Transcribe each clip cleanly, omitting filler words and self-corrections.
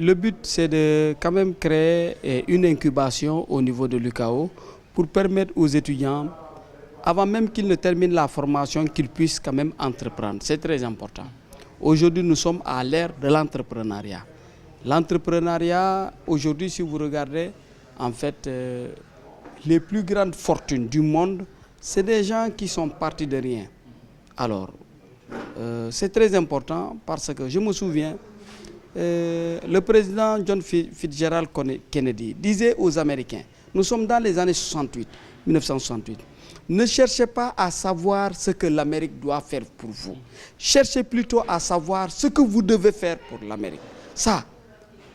le but, c'est de quand même créer une incubation au niveau de l'UCAO pour permettre aux étudiants, avant même qu'ils ne terminent la formation, qu'ils puissent quand même entreprendre. C'est très important. Aujourd'hui, nous sommes à l'ère de l'entrepreneuriat. L'entrepreneuriat, aujourd'hui, si vous regardez, en fait, les plus grandes fortunes du monde, c'est des gens qui sont partis de rien. Alors, c'est très important parce que je me souviens, le président John Fitzgerald Kennedy disait aux Américains, nous sommes dans les années 1968, ne cherchez pas à savoir ce que l'Amérique doit faire pour vous. Cherchez plutôt à savoir ce que vous devez faire pour l'Amérique. Ça,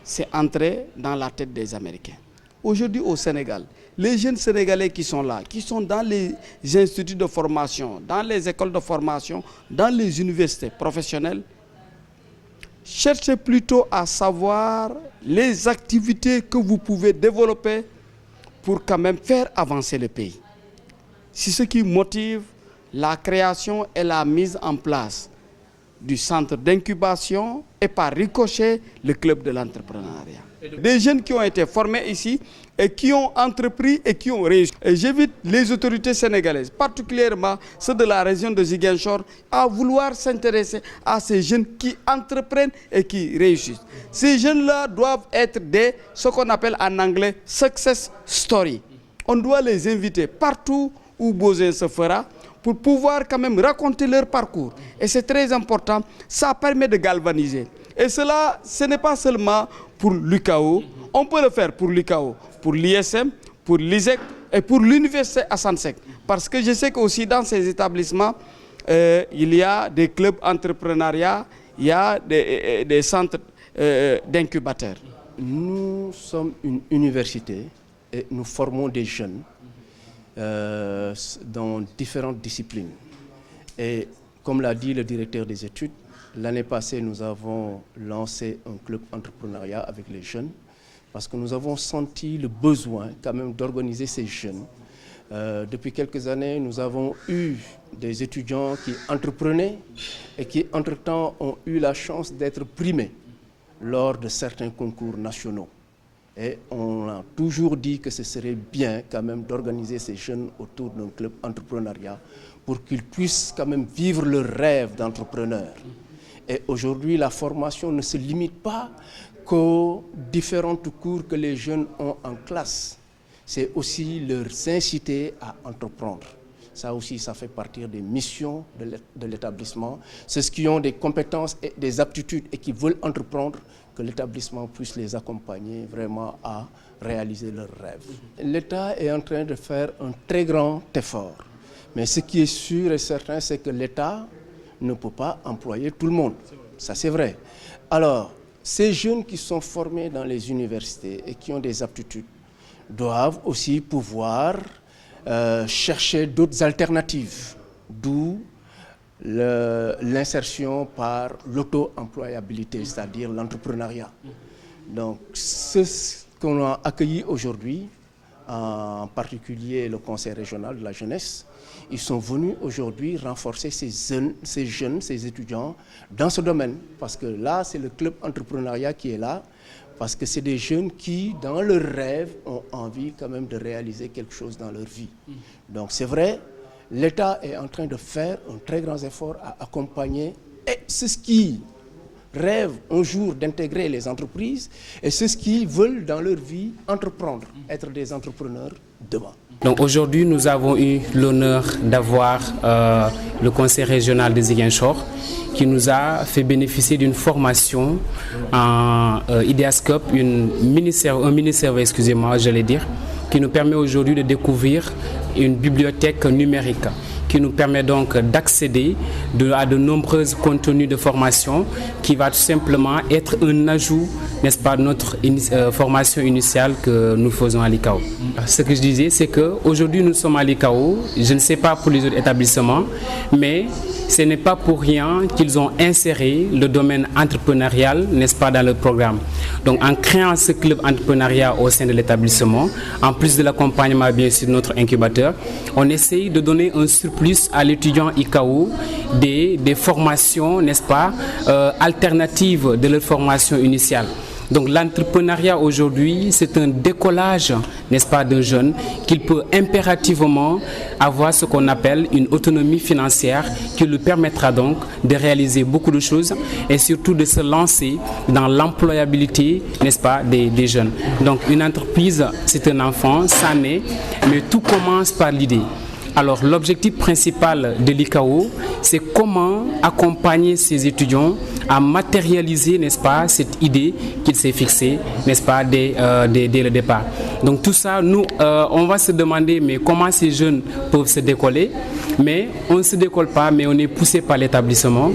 c'est entré dans la tête des Américains. Aujourd'hui au Sénégal, les jeunes Sénégalais qui sont là, qui sont dans les instituts de formation, dans les écoles de formation, dans les universités professionnelles, cherchez plutôt à savoir les activités que vous pouvez développer pour quand même faire avancer le pays. C'est ce qui motive la création et la mise en place du centre d'incubation et par ricochet le club de l'entrepreneuriat. Des jeunes qui ont été formés ici et qui ont entrepris et qui ont réussi. Et j'invite les autorités sénégalaises, particulièrement ceux de la région de Ziguinchor, à vouloir s'intéresser à ces jeunes qui entreprennent et qui réussissent. Ces jeunes-là doivent être ce qu'on appelle en anglais success story. On doit les inviter partout où besoin se fera pour pouvoir quand même raconter leur parcours. Et c'est très important, ça permet de galvaniser. Et cela, ce n'est pas seulement pour l'UCAO, on peut le faire pour l'UCAO, pour l'ISM, pour l'ISEC et pour l'Université Assane Seck. Parce que je sais qu'aussi dans ces établissements, il y a des clubs entrepreneuriat, il y a des centres d'incubateurs. Nous sommes une université et nous formons des jeunes dans différentes disciplines. Et comme l'a dit le directeur des études, l'année passée, nous avons lancé un club entrepreneuriat avec les jeunes parce que nous avons senti le besoin quand même d'organiser ces jeunes. Depuis quelques années, nous avons eu des étudiants qui entreprenaient et qui, entre-temps, ont eu la chance d'être primés lors de certains concours nationaux. Et on a toujours dit que ce serait bien quand même d'organiser ces jeunes autour d'un club entrepreneuriat pour qu'ils puissent quand même vivre leur rêve d'entrepreneur. Et aujourd'hui, la formation ne se limite pas qu'aux différents cours que les jeunes ont en classe. C'est aussi leur inciter à entreprendre. Ça aussi, ça fait partie des missions de l'établissement. C'est ceux qui ont des compétences et des aptitudes et qui veulent entreprendre, que l'établissement puisse les accompagner vraiment à réaliser leurs rêves. L'État est en train de faire un très grand effort. Mais ce qui est sûr et certain, c'est que l'État ne peut pas employer tout le monde. Ça, c'est vrai. Alors, ces jeunes qui sont formés dans les universités et qui ont des aptitudes doivent aussi pouvoir chercher d'autres alternatives, d'où l'insertion par l'auto-employabilité, c'est-à-dire l'entrepreneuriat. Donc, ce qu'on a accueilli aujourd'hui, en particulier le Conseil régional de la jeunesse, ils sont venus aujourd'hui renforcer ces jeunes, ces étudiants dans ce domaine. Parce que là, c'est le club entrepreneuriat qui est là, parce que c'est des jeunes qui, dans leurs rêves, ont envie quand même de réaliser quelque chose dans leur vie. Donc c'est vrai, l'État est en train de faire un très grand effort à accompagner et ceux qui rêvent un jour d'intégrer les entreprises et ceux qui veulent dans leur vie entreprendre, être des entrepreneurs demain. Donc aujourd'hui, nous avons eu l'honneur d'avoir le Conseil régional de Ziguinchor qui nous a fait bénéficier d'une formation en Ideascope, un mini-serveur, excusez-moi, j'allais dire, qui nous permet aujourd'hui de découvrir une bibliothèque numérique qui nous permet donc d'accéder à de nombreux contenus de formation qui va tout simplement être un ajout, n'est-ce pas, de notre formation initiale que nous faisons à l'ICAO. Ce que je disais, c'est qu'aujourd'hui nous sommes à l'ICAO, je ne sais pas pour les autres établissements, mais ce n'est pas pour rien qu'ils ont inséré le domaine entrepreneurial, n'est-ce pas, dans le programme. Donc en créant ce club entrepreneuriat au sein de l'établissement, en plus de l'accompagnement bien sûr de notre incubateur, on essaye de donner un surplus à l'étudiant ICAO des formations, n'est-ce pas, alternatives de leur formation initiale. Donc l'entrepreneuriat aujourd'hui, c'est un décollage, n'est-ce pas, d'un jeune qu'il peut impérativement avoir ce qu'on appelle une autonomie financière qui lui permettra donc de réaliser beaucoup de choses et surtout de se lancer dans l'employabilité, n'est-ce pas, des jeunes. Donc une entreprise, c'est un enfant, ça naît, mais tout commence par l'idée. Alors l'objectif principal de l'ICAO, c'est comment accompagner ces étudiants à matérialiser, n'est-ce pas, cette idée qu'il s'est fixée, n'est-ce pas, dès le départ. Donc tout ça, nous, on va se demander, mais comment ces jeunes peuvent se décoller? Mais on ne se décolle pas, mais on est poussé par l'établissement.